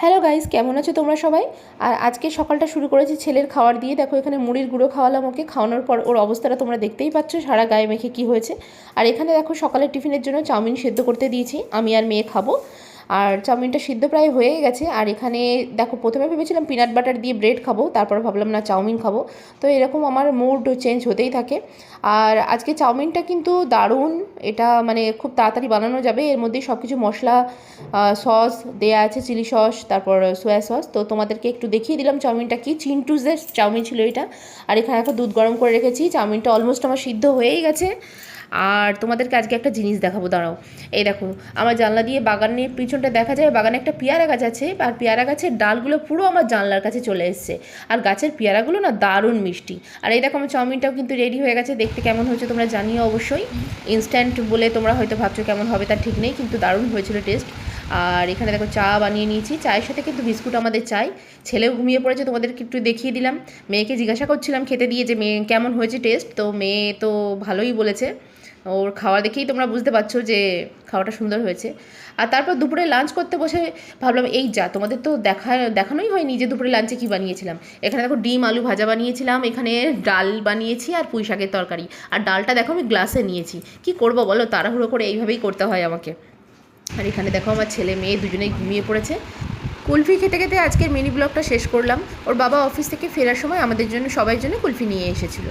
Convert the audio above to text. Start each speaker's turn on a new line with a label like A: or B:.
A: Hello guys, কেমন আছো তোমরা সবাই? আর আজকে সকালটা শুরু করেছি ছেলের খাওয়ার দিয়ে। দেখো এখানে মুড়ির গুঁড়ো খাওয়ালাম ওকে। খাওয়ানোর পর ওর অবস্থাটা তোমরা দেখতেই পাচ্ছ, সারা গায়ে মেখে কী হয়েছে। আর এখানে দেখো সকালের টিফিনের জন্য চাউমিন সেদ্ধ করতে দিয়েছি, আমি আর মেয়ে খাবো। আর চাউমিনটা সিদ্ধ প্রায় হয়ে গেছে। আর এখানে দেখো প্রথমে ভেবেছিলাম পিনাট বাটার দিয়ে ব্রেড খাবো, তারপর ভাবলাম না চাউমিন খাবো। তো এরকম আমার মুড চেঞ্জ হতেই থাকে। আর আজকে চাউমিনটা কিন্তু দারুণ, এটা মানে খুব তাড়াতাড়ি বানানো যাবে। এর মধ্যেই সব কিছু মশলা, সস দেয়া আছে, চিলি সস, তারপর সোয়া সস। তো তোমাদেরকে একটু দেখিয়ে দিলাম চাউমিনটা কি। চিন্টুজের চাউমিন ছিল এটা। আর এখানে একটা দুধ গরম করে রেখেছি। চাউমিনটা অলমোস্ট আমার সিদ্ধ হয়েই গেছে। আর তোমাদেরকে আজকে একটা জিনিস দেখাবো, দাঁড়াও। এই দেখো, আমার জানলা দিয়ে বাগানের পিছনটা দেখা যায়। বাগানে একটা পেয়ারা গাছ আছে, আর পেয়ারা গাছের ডালগুলো পুরো আমার জানলার কাছে চলে এসছে। আর গাছের পেয়ারাগুলো না দারুণ মিষ্টি। আর এই দেখো আমার চাউমিনটাও কিন্তু রেডি হয়ে গেছে। দেখতে কেমন হয়েছে তোমরা জানিও অবশ্যই। ইনস্ট্যান্ট বলে তোমরা হয়তো ভাবছো কেমন হবে, তার ঠিক নেই, কিন্তু দারুণ হয়েছিল টেস্ট। আর এখানে দেখো চা বানিয়ে নিয়েছি, চায়ের সাথে কিন্তু বিস্কুট আমাদের চাই। ছেলেও ঘুমিয়ে পড়েছে, তোমাদেরকে একটু দেখিয়ে দিলাম। মেয়েকে জিজ্ঞাসা করছিলাম খেতে দিয়ে যে মেয়ে কেমন হয়েছে টেস্ট, তো মেয়ে তো ভালোই বলেছে। ওর খাওয়া দেখেই তোমরা বুঝতে পারছো যে খাওয়াটা সুন্দর হয়েছে। আর তারপর দুপুরে লাঞ্চ করতে বসে ভাবলাম এই যা, তোমাদের তো দেখানোই হয়নি যে দুপুরে লাঞ্চে কী বানিয়েছিলাম। এখানে দেখো ডিম আলু ভাজা বানিয়েছিলাম, এখানে ডাল বানিয়েছি আর পুঁই শাকের তরকারি। আর ডালটা দেখো আমি গ্লাসে নিয়েছি। কি করব বলো, তাড়াহুড়ো করে এইভাবেই করতে হয় আমাকে। আর এখানে দেখো আমার ছেলে মেয়ে দুজনেই ঘুমিয়ে পড়েছে। কুলফি খেতে খেতে আজকের মিনি ব্লগটা শেষ করলাম। ওর বাবা অফিস থেকে ফেরার সময় আমাদের জন্য সবাই জন্য কুলফি নিয়ে এসেছিলো।